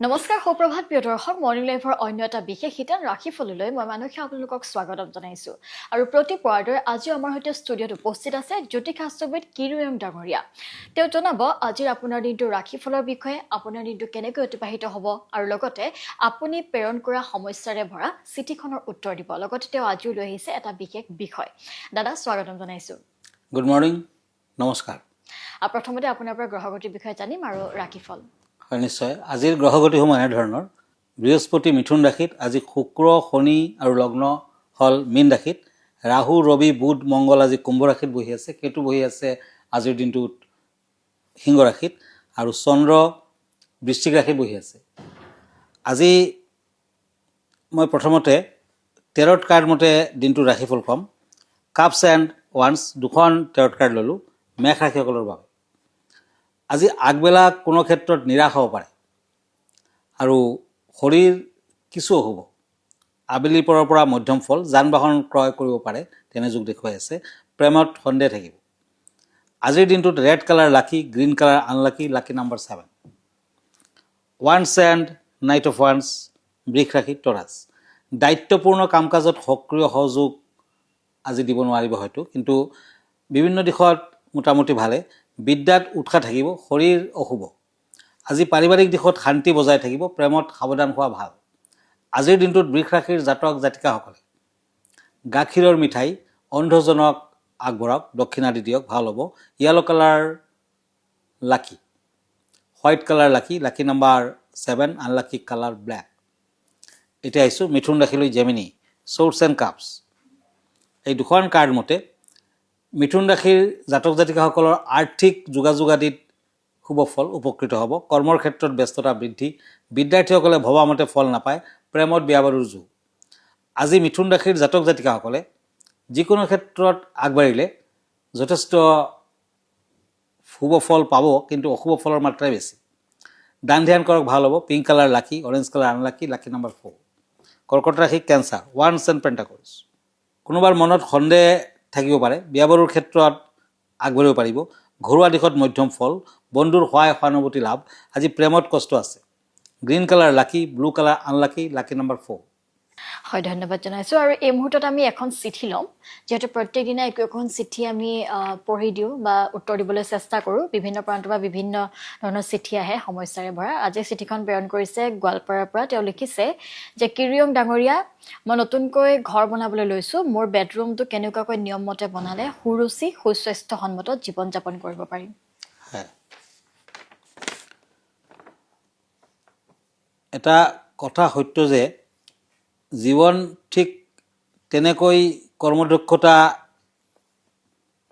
নমস্কাৰ সুপ্ৰভাত প্ৰিয় দৰ্শক মৰ্নিং লাইভৰ অন্য এটা বিশেষ শিতান ৰাশিফললৈ মই মানসী আপোনালোকক স্বাগতম জনাইছো আৰু প্ৰতি পৰ্যায়ৰ আজি আমাৰ সৈতে ষ্টুডিঅ'ত উপস্থিত আছে জ্যোতিষাস্ত্ৰবিদ কিৰুএম ডাঙৰীয়া তেওঁ জনাব আজিৰ আপোনাৰ দিনটো ৰাশিফলৰ বিষয়ে আপোনাৰ দিনটো কেনেকৈ অতিবাহিত হ'ব আৰু লগতে আপুনি প্ৰেৰণ কৰা সমস্যাৰে ভৰা চিঠিখনৰ উত্তৰ দিব লগতে তেওঁ আজিও লৈ আহিছে এটা বিশেষ বিষয় দাদা স্বাগতম জনাইছো গুড মৰ্নিং নমস্কাৰ প্ৰথমতে আপোনাৰ পৰা গ্ৰহগতিৰ বিষয়ে জানিম আৰু ৰাশিফল হয় নিশ্চয় আজিৰ গ্ৰহগতিসমূহ এনেধৰণৰ বৃহস্পতি মিথুন ৰাশিত আজি শুক্ৰ শনি আৰু লগ্ন হল মীন ৰাশিত ৰাহু ৰবি বুধ মংগল আজি কুম্ভ ৰাশিত বহি আছে কেতু বহি আছে আজিৰ দিনটোত সিংহ ৰাশিত আৰু চন্দ্ৰ বৃশ্চিক ৰাশিত বহি আছে আজি মই প্ৰথমতে টেৰট কাৰ্ড মতে দিনটো ৰাশিফল কম কাপছ এণ্ড ওৱান্স দুখন টেৰট কাৰ্ড ল'লোঁ মেষ ৰাশিসকলৰ বাবে আজি আগবেলা কোনো ক্ষেত্ৰত নিৰাশ হ'ব পাৰে আৰু শৰীৰ কিছু হ'ব আবেলিৰ পৰা মধ্যম ফল যান বাহন ক্ৰয় কৰিব পাৰে তেনে যুগ দেখুৱাই আছে প্ৰেমত সন্দেহ থাকিব আজিৰ দিনটোত red colour lucky green colour unlucky lucky number 7 once and night of once বৃষ ৰাশি তৰাছ দায়িত্বপূৰ্ণ কাম কাজত সক্ৰিয় সহযোগ আজি দিব নোৱাৰিব হয়তো কিন্তু বিভিন্ন দিশত মোটামুটি ভালে বিদ্যাত উৎসাহ থাকিব শৰীৰ অশুভ আজি পাৰিবাৰিক দিশত শান্তি বজাই থাকিব প্ৰেমত সাৱধান হোৱা ভাল আজিৰ দিনটোত বৃষ ৰাশিৰ জাতক জাতিকাসকলে গাখীৰৰ মিঠাই অন্ধজনক আগবঢ়াওক দক্ষিণাদি দিয়ক ভাল হ'ব য়েলো কালাৰ লাকি হোৱাইট কালাৰ লাকি লাকি নাম্বাৰ 7 আনলাকি কালাৰ ব্লেক এতিয়া আহিছোঁ মিথুন ৰাশিলৈ জেমিনি চোৰ্টছ এণ্ড কাপছ এই দুখন কাৰ্ড মতে মিথুন ৰাশিৰ জাতক জাতিকাসকলৰ আৰ্থিক যোগাযোগ আদিত শুভ ফল উপকৃত হ'ব কৰ্মৰ ক্ষেত্ৰত ব্যস্ততা বৃদ্ধি বিদ্যাৰ্থীসকলে ভবামতে ফল নাপায় প্ৰেমত বিয়া বাৰুৰ যুগ আজি মিথুন ৰাশিৰ জাতক জাতিকাসকলে যিকোনো ক্ষেত্ৰত আগবাঢ়িলে যথেষ্ট শুভ ফল পাব কিন্তু অশুভ ফলৰ মাত্ৰাই বেছি দান ধ্যান কৰক ভাল হ'ব পিংক কালাৰ লাকি অৰেঞ্জ কালাৰ আনলাকি লাকি নাম্বাৰ 4 কৰ্কট ৰাশি কেঞ্চাৰ ওৱান্স এণ্ড পেণ্টাকলছ কোনোবাৰ মনত সন্দেহ থাকিব পাৰে বিয়া বাৰুৰ ক্ষেত্ৰত আগবাঢ়িব পাৰিব ঘৰুৱা দিশত মধ্যম ফল বন্ধুৰ সহায় সহানুভূতি লাভ আজি প্ৰেমত কষ্ট আছে গ্ৰীণ কালাৰ লাকি ব্লু কালাৰ আনলাকি লাকি নাম্বাৰ 4 হয় ধন্যবাদ জনাইছোঁ আৰু এই মুহূৰ্তত আমি এখন চিঠি ল'ম যিহেতু প্ৰত্যেক দিনা একোখন চিঠি আমি পঢ়ি দিওঁ বা উত্তৰ দিবলৈ চেষ্টা কৰোঁ বিভিন্ন প্ৰান্তৰ পৰা বিভিন্ন ধৰণৰ চিঠি আহে সমস্যাৰে ভৰা আজি চিঠিখন প্ৰেৰণ কৰিছে গোৱালপাৰাৰ পৰা তেওঁ লিখিছে যে কিৰিয়ং ডাঙৰীয়া মই নতুনকৈ ঘৰ বনাবলৈ লৈছোঁ মোৰ বেডৰুমটো কেনেকুৱাকৈ নিয়মমতে বনালে সুৰুচি সুস্বাস্থ্যসন্মত জীৱন যাপন কৰিব পাৰিম এটা কথা সত্য যে জীৱন ঠিক তেনেকৈ কৰ্মদক্ষতা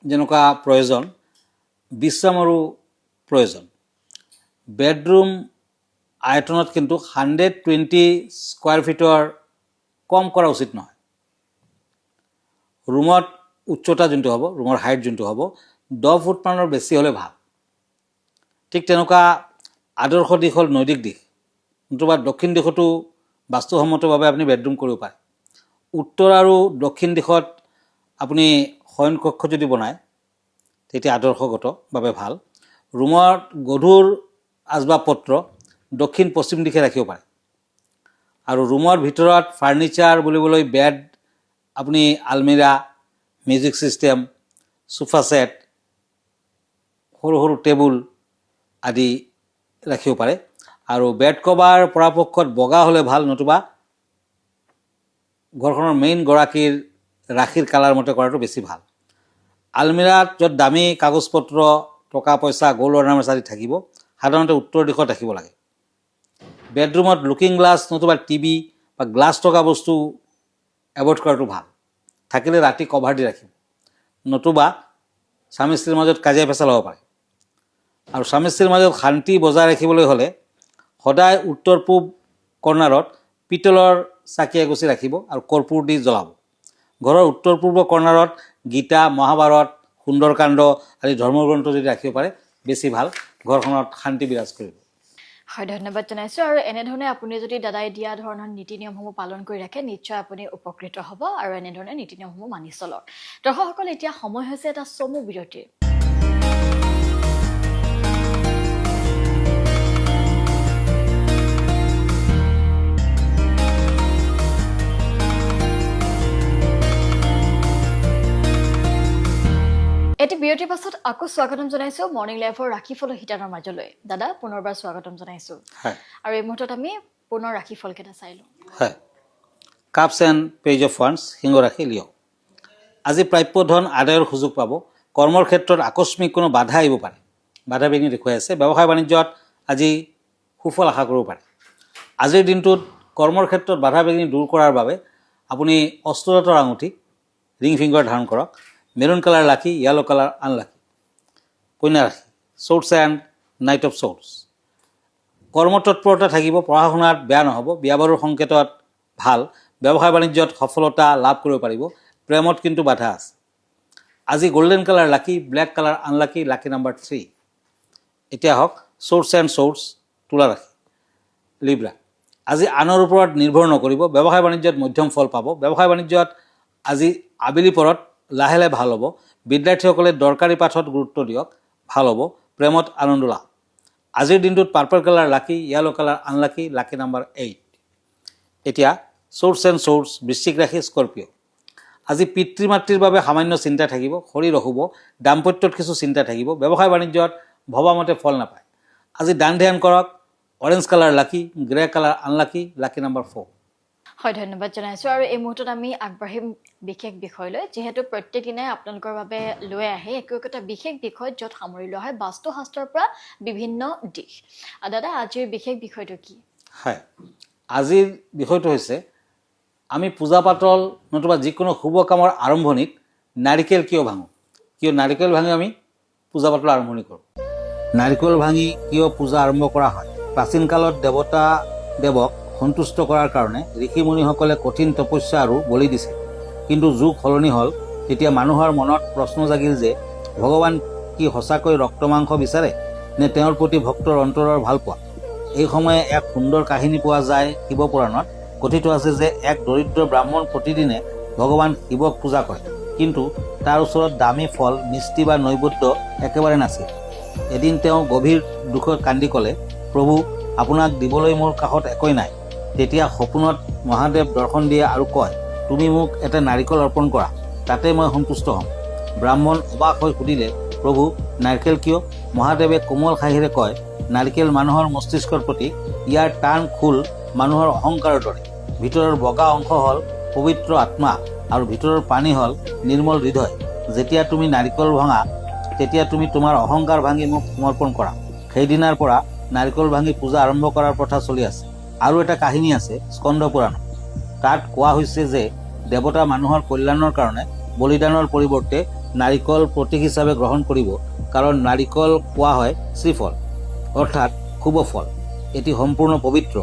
যেনেকুৱা প্ৰয়োজন বিশ্ৰামৰো প্ৰয়োজন বেডৰুম আয়তনত কিন্তু 120 স্কোৱাৰ ফিটৰ কম কৰা উচিত নহয় ৰুমত উচ্চতা যোনটো হ'ব ৰুমৰ হাইট যোনটো হ'ব 10 ফুটমানৰ বেছি হ'লে ভাল ঠিক তেনেকুৱা আদৰ্শ দিশ হ'ল নৈতিক দিশ নতুবা দক্ষিণ দিশতো বাস্তুসন্মতভাৱে আপুনি বেডৰুম কৰিব পাৰে উত্তৰ আৰু দক্ষিণ দিশত আপুনি শয়ন কক্ষ যদি বনায় তেতিয়া আদৰ্শগতভাৱে ভাল ৰুমত গধুৰ আচবাবপত্ৰ দক্ষিণ পশ্চিম দিশে ৰাখিব পাৰে আৰু ৰুমৰ ভিতৰত ফাৰ্নিচাৰ বুলিবলৈ বেড আপুনি আলমিৰা মিউজিক ছিষ্টেম সোফা ছেট সৰু সৰু টেবুল আদি ৰাখিব পাৰে আৰু বেড কভাৰ পৰাপক্ষত বগা হ'লে ভাল নতুবা ঘৰখনৰ মেইন গৰাকীৰ ৰাশিৰ কালাৰ মতে কৰাটো বেছি ভাল আলমিৰাত য'ত দামী কাগজ পত্ৰ টকা পইচা গ'ল্ড অৰ্নামেণ্টছ আদি থাকিব সাধাৰণতে উত্তৰ দিশত ৰাখিব লাগে বেডৰুমত লুকিং গ্লাছ নতুবা টিভি বা গ্লাছ থকা বস্তু এভইড কৰাটো ভাল থাকিলে ৰাতি কভাৰ দি ৰাখিব নতুবা স্বামী স্ত্ৰীৰ মাজত কাজিয়া পেচাল হ'ব পাৰে আৰু স্বামী স্ত্ৰীৰ মাজত শান্তি বজাই ৰাখিবলৈ হ'লে সদায় উত্তৰ পূব কৰ্ণাৰত পিতলৰ চাকি এগছি ৰাখিব আৰু কৰ্পূৰ দি জ্বলাব ঘৰৰ উত্তৰ পূৰ্ব কৰ্ণাৰত গীতা মহাভাৰত সুন্দৰকাণ্ড আদি ধৰ্মগ্ৰন্থ যদি ৰাখিব পাৰে বেছি ভাল ঘৰখনত শান্তি বিৰাজ কৰিব হয় ধন্যবাদ জনাইছোঁ আৰু এনেধৰণে আপুনি যদি দাদাই দিয়া ধৰণৰ নীতি নিয়মসমূহ পালন কৰি ৰাখে নিশ্চয় আপুনি উপকৃত হ'ব আৰু এনেধৰণে নীতি নিয়মসমূহ মানি চলক দৰ্শকসকল এতিয়া সময় হৈছে এটা চমু বিৰতিৰ এটি বিৰতিৰ পাছত আকৌ স্বাগতম জনাইছোঁ মৰ্ণিং লাইফৰ ৰাশিফল শিতানৰ মাজলৈ দাদা পুনৰবাৰ স্বাগতম জনাইছোঁ হয় আৰু এই মুহূৰ্তত আমি পুনৰ ৰাশিফলকেইটা চাই লওঁ হয় cups and page of funds সিংহ ৰাশি লিঅ' আজি প্ৰাপ্য ধন আদায়ৰ সুযোগ পাব কৰ্মৰ ক্ষেত্ৰত আকস্মিক কোনো বাধা আহিব পাৰে বাধা বিঘিনি দেখুৱাই আছে ব্যৱসায় বাণিজ্যত আজি সুফল আশা কৰিব পাৰে আজিৰ দিনটোত কৰ্মৰ ক্ষেত্ৰত বাধা বিঘিনি দূৰ কৰাৰ বাবে আপুনি অষ্টদতৰ আঙুঠি ৰিং ফিংগাৰ ধাৰণ কৰক মেৰুন কালাৰ লাকি য়েলো কালাৰ আনলাকি কন্যা ৰাশি চ'ৰ্টছ এণ্ড নাইট অফ চ'ৰ্টছ কৰ্মতৎপৰতা থাকিব পঢ়া শুনাত বেয়া নহ'ব বিয়া বাৰুৰ সংকেতত ভাল ব্যৱসায় বাণিজ্যত সফলতা লাভ কৰিব পাৰিব প্ৰেমত কিন্তু বাধা আছে আজি গোল্ডেন কালাৰ লাকি ব্লেক কালাৰ আনলাকি লাকি নাম্বাৰ 3 এতিয়া হওক চ'ৰ্টছ এণ্ড চ'ৰ্টছ তুলা ৰাশি লিব্ৰা আজি আনৰ ওপৰত নিৰ্ভৰ নকৰিব ব্যৱসায় বাণিজ্যত মধ্যম ফল পাব ব্যৱসায় বাণিজ্যত আজি আবেলি পৰত লাহে লাহে ভাল হ'ব বিদ্যাৰ্থীসকলে দৰকাৰী পাঠত গুৰুত্ব দিয়ক ভাল হ'ব প্ৰেমত আনন্দ লাভ আজিৰ দিনটোত পাৰ্পল কালাৰ লাকি য়েলো কালাৰ আনলাকি লাকি নাম্বাৰ 8 এতিয়া চ'ৰ্টছ এণ্ড চ'ৰ্টছ বৃশ্চিক ৰাশি স্কৰ্পিঅ' আজি পিতৃ মাতৃৰ বাবে সামান্য চিন্তা থাকিব শৰীৰ অশুভ দাম্পত্যত কিছু চিন্তা থাকিব ব্যৱসায় বাণিজ্যত ভবামতে ফল নাপায় আজি দান ধ্যান কৰক অৰেঞ্জ কালাৰ লাকি গ্ৰে কালাৰ আনলাকি লাকি নাম্বাৰ 4 হয় ধন্যবাদ জনাইছোঁ আৰু এই মুহূৰ্তত আমি আগবাঢ়িম বিশেষ বিষয়লৈ যিহেতু প্ৰত্যেক দিনাই আপোনালোকৰ বাবে লৈ আহে একো একোটা বিশেষ বিষয় য'ত সামৰি লোৱা হয় বাস্তুশাস্ত্ৰৰ পৰা বিভিন্ন দিশ দাদা আজিৰ বিশেষ বিষয়টো কি হয় আজিৰ বিষয়টো হৈছে আমি পূজা পাতল নতুবা যিকোনো শুভ কামৰ আৰম্ভণিত নাৰিকেল কিয় ভাঙোঁ কিয় নাৰিকেল ভাঙি আমি পূজা পাতল আৰম্ভণি কৰোঁ নাৰিকল ভাঙি কিয় পূজা আৰম্ভ কৰা হয় প্ৰাচীন কালত দেৱতা দেৱক সন্তুষ্ট কৰাৰ কাৰণে ঋষি মুনিসকলে কঠিন তপস্যা আৰু বলি দিছিল কিন্তু যুগ সলনি হ'ল তেতিয়া মানুহৰ মনত প্ৰশ্ন জাগিল যে ভগৱান কি সঁচাকৈ ৰক্ত মাংস বিচাৰে নে তেওঁৰ প্ৰতি ভক্তৰ অন্তৰৰ ভাল পোৱা এই সময়ে এক সুন্দৰ কাহিনী পোৱা যায় শিৱপুৰাণত কথিত আছে যে এক দৰিদ্ৰ ব্ৰাহ্মণ প্ৰতিদিনে ভগৱান শিৱক পূজা কৰে কিন্তু তাৰ ওচৰত দামী ফল মিষ্টি বা নৈবেদ্য একেবাৰে নাছিল এদিন তেওঁ গভীৰ দুখত কান্দি ক'লে প্ৰভু আপোনাক দিবলৈ মোৰ কাষত একোই নাই তেতিয়া সপোনত মহাদেৱ দৰ্শন দিয়ে আৰু কয় তুমি মোক এটা নাৰিকল অৰ্পণ কৰা তাতে মই সন্তুষ্ট হ'ম ব্ৰাহ্মণ অবাক হৈ সুধিলে প্ৰভু নাৰিকেল কিয় মহাদেৱে কোমল হাঁহিৰে কয় নাৰিকেল মানুহৰ মস্তিষ্কৰ প্ৰতি ইয়াৰ টান খোল মানুহৰ অহংকাৰৰ দৰে ভিতৰৰ বগা অংশ হ'ল পবিত্ৰ আত্মা আৰু ভিতৰৰ পানী হ'ল নিৰ্মল হৃদয় যেতিয়া তুমি নাৰিকল ভাঙা তেতিয়া তুমি তোমাৰ অহংকাৰ ভাঙি মোক সমৰ্পণ কৰা সেইদিনাৰ পৰা নাৰিকল ভাঙি পূজা আৰম্ভ কৰাৰ প্ৰথা চলি আছে আৰু এটা কাহিনী আছে স্কন্দ পুৰাণত তাত কোৱা হৈছে যে দেৱতা মানুহৰ কল্যাণৰ কাৰণে বলিদানৰ পৰিৱৰ্তে নাৰিকল প্ৰতীক হিচাপে গ্ৰহণ কৰিব কাৰণ নাৰিকল কোৱা হয় শ্ৰীফল অৰ্থাৎ শুভ ফল এটি সম্পূৰ্ণ পবিত্ৰ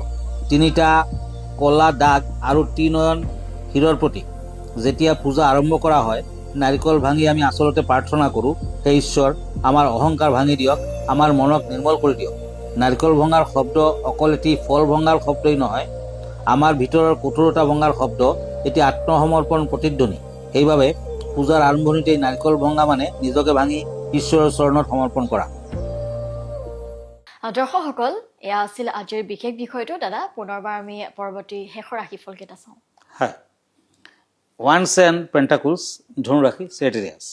তিনিটা কলা দাগ আৰু ত্ৰিনয়ন হীৰৰ প্ৰতীক যেতিয়া পূজা আৰম্ভ কৰা হয় নাৰিকল ভাঙি আমি আচলতে প্ৰাৰ্থনা কৰোঁ হে ঈশ্বৰ আমাৰ অহংকাৰ ভাঙি দিয়ক আমাৰ মনক নিৰ্মল কৰি দিয়ক নাৰিকল ভঙাৰ শব্দ অকল এটি ফল ভঙাৰ শব্দই নহয় আমাৰ ভিতৰৰ কঠোৰতা ভঙাৰ শব্দ এটি আত্মসমৰ্পণ প্ৰতিধ্বনি সেইবাবে পূজাৰ আৰম্ভণিতেই নাৰিকল ভঙা মানে নিজকে ভাঙি ঈশ্বৰৰ চৰণত সমৰ্পণ কৰা দৰ্শকসকল এয়া আছিল আজিৰ বিশেষ বিষয়টো দাদা পুনৰবাৰ আমি পৰৱৰ্তী শেষৰ ৰাশিফলকেইটা চাওঁ হয় ওৱান্স এণ্ড পেণ্টাকুলছ ধনু ৰাশি চেটেৰিয়াছ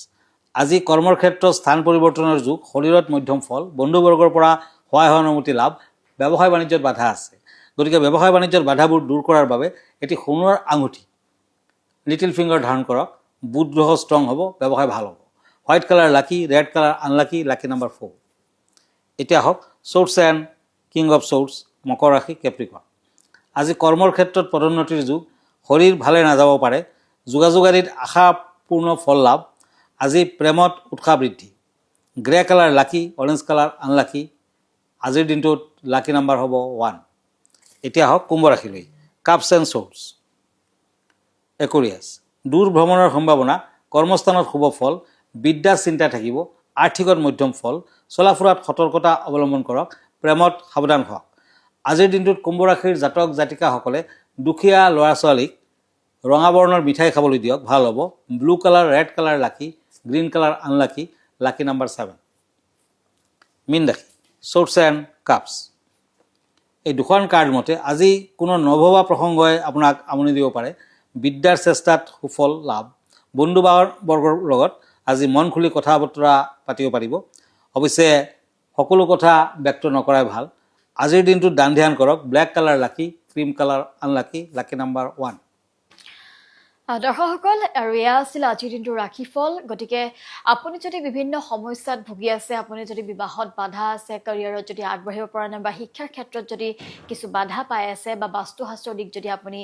আজি কৰ্মৰ ক্ষেত্ৰত স্থান পৰিৱৰ্তনৰ যুগ শৰীৰত মধ্যম ফল বন্ধুবৰ্গৰ পৰা সহায় সহানুভূতি লাভ ব্যৱসায় বাণিজ্যত বাধা আছে গতিকে ব্যৱসায় বাণিজ্যত বাধাবোৰ দূৰ কৰাৰ বাবে এটি সোণৰ আঙুঠি লিটিল ফিংগাৰ ধাৰণ কৰক বুধ গ্ৰহ ষ্ট্ৰং হ'ব ব্যৱসায় ভাল হ'ব হোৱাইট কালাৰ লাকি ৰেড কালাৰ আনলাকি লাকি নাম্বাৰ 4 এতিয়া হওক চ'ৰ্টছ এণ্ড কিং অফ চ'ৰ্টছ মকৰ ৰাশি কেপ্ৰিকৰ্ণ আজি কৰ্মৰ ক্ষেত্ৰত পদোন্নতিৰ যুগ শৰীৰ ভালে নাযাব পাৰে যোগাযোগ আদিত আশাপূৰ্ণ ফল লাভ আজি প্ৰেমত উৎসাহ বৃদ্ধি গ্ৰে কালাৰ লাকি অৰেঞ্জ কালাৰ আনলাকি আজিৰ দিনটোত লাকি নাম্বাৰ হ'ব 1 এতিয়া হওক কুম্ভ ৰাশিলৈ কাপছ এণ্ড চ'ৰ্টছ একুৰিয়াছ দূৰ ভ্ৰমণৰ সম্ভাৱনা কৰ্মস্থানত শুভ ফল বিদ্যা চিন্তা থাকিব আৰ্থিকত মধ্যম ফল চলাফুৰাত সতৰ্কতা অৱলম্বন কৰক প্ৰেমত সাৱধান হওক আজিৰ দিনটোত কুম্ভ ৰাশিৰ জাতক জাতিকাসকলে দুখীয়া ল'ৰা ছোৱালীক ৰঙা বৰ্ণৰ মিঠাই খাবলৈ দিয়ক ভাল হ'ব ব্লু কালাৰ ৰেড কালাৰ লাকি গ্ৰীণ কালাৰ আনলাকি লাকি নাম্বাৰ 7 মীন ৰাশি চ'ৰ্টছ এণ্ড কাপছ এই দুখন কাৰ্ড মতে আজি কোনো নভবা প্ৰসংগই আপোনাক আমনি দিব পাৰে বিদ্যাৰ চেষ্টাত সুফল লাভ বন্ধু বৰ্গৰ লগত আজি মন খুলি কথা বতৰা পাতিব পাৰিব। অৱশ্যে সকলো কথা ব্যক্ত নকৰাই ভাল। আজিৰ দিনটোত দান ধ্যান কৰক। ব্লেক কালাৰ লাকি, ক্ৰীম কালাৰ আনলাকি, লাকি নাম্বাৰ 1। দৰ্শকসকল, আৰু এয়া আছিল আজিৰ দিনটোৰ ৰাশিফল। গতিকে আপুনি যদি বিভিন্ন সমস্যাত ভুগি আছে, আপুনি যদি বিবাহত বাধা আছে, কেৰিয়াৰত যদি আগবাঢ়িব পৰা নাই, বা শিক্ষাৰ ক্ষেত্ৰত যদি কিছু বাধা পাই আছে, বা বাস্তুশাস্ত্ৰৰ দিশ যদি আপুনি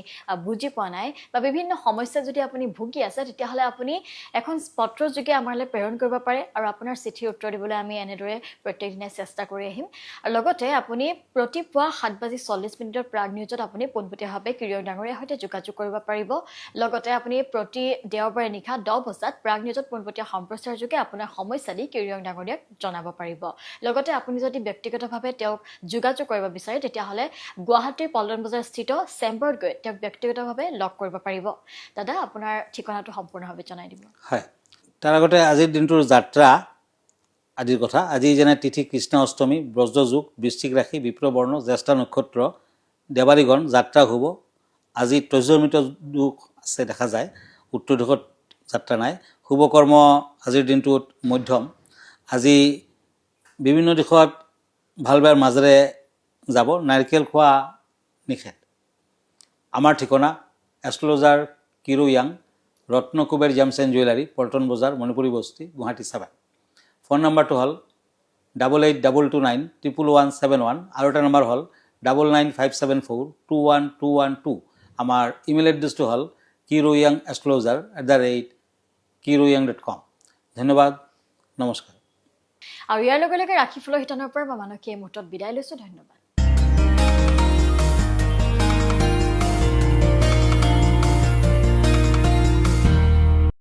বুজি পোৱা নাই, বা বিভিন্ন সমস্যা যদি আপুনি ভুগি আছে, তেতিয়াহ'লে আপুনি এখন পত্ৰযোগে আমালৈ প্ৰেৰণ কৰিব পাৰে, আৰু আপোনাৰ চিঠিৰ উত্তৰ দিবলৈ আমি এনেদৰে প্ৰত্যেক দিনাই চেষ্টা কৰি আহিম। আৰু লগতে আপুনি প্ৰতিপুৱা 7:40 প্ৰাগ নিউজত আপুনি পোনপটীয়াভাৱে কিৰিয়ক ডাঙৰীয়াৰ সৈতে যোগাযোগ কৰিব পাৰিব। লগতে আপুনি প্ৰতি দেওবাৰে নিশা 10 বজাত প্ৰাগ নিউজত পোনপটীয়া সম্প্ৰচাৰ যোগে আপোনাৰ সমস্যা দি কিৰিয়ক ডাঙৰীয়াক জনাব পাৰিব। লগতে আপুনি যদি ব্যক্তিগতভাৱে তেওঁক যোগাযোগ কৰিব বিচাৰে, তেতিয়াহ'লে গুৱাহাটীৰ পল্টন বজাৰ স্থিত চেম্বাৰত গৈ তেওঁক ব্যক্তিগতভাৱে লগ কৰিব পাৰিব। দাদা, আপোনাৰ ঠিকনাটো সম্পূৰ্ণভাৱে জনাই দিব। হয়, তাৰ আগতে আজিৰ দিনটোৰ যাত্ৰা আদিৰ কথা। আজি যেনে তিথি কৃষ্ণ অষ্টমী, ব্ৰজযোগ, বৃশ্চিক ৰাশি, বিপ্ৰবৰ্ণ, জ্যেষ্ঠা নক্ষত্ৰ, দেৱাৰীগণ যাত্ৰা হ'ব। আজি তৈজমিত দুখ আছে দেখা যায়, উত্তৰ দিশত যাত্ৰা নাই। শুভকৰ্ম আজিৰ দিনটোত মধ্যম। আজি বিভিন্ন দিশত ভাল বেয়াৰ মাজেৰে যাব। নাৰিকেল খোৱা নিষেধ। আমাৰ ঠিকনা এষ্ট্ৰলজাৰ কিৰো য়াং, Ratnakuber gems and jewellery, Paltan Bazar, Manipuri বস্তি, গুৱাহাটী 7। ফোন নম্বৰটো হ'ল 8822911171, আৰু এটা নম্বৰ হ'ল 9957421212। আমাৰ ইমেইল এড্ৰেছটো হ'ল kiroyangastrologer@kiroyang.com। ধন্যবাদ, নমস্কাৰ। আৰু ইয়াৰ লগে লগে ৰাশিফলৰ শিতানৰ পৰা মই মানসী এই মুহূৰ্তত বিদায় লৈছোঁ। ধন্যবাদ।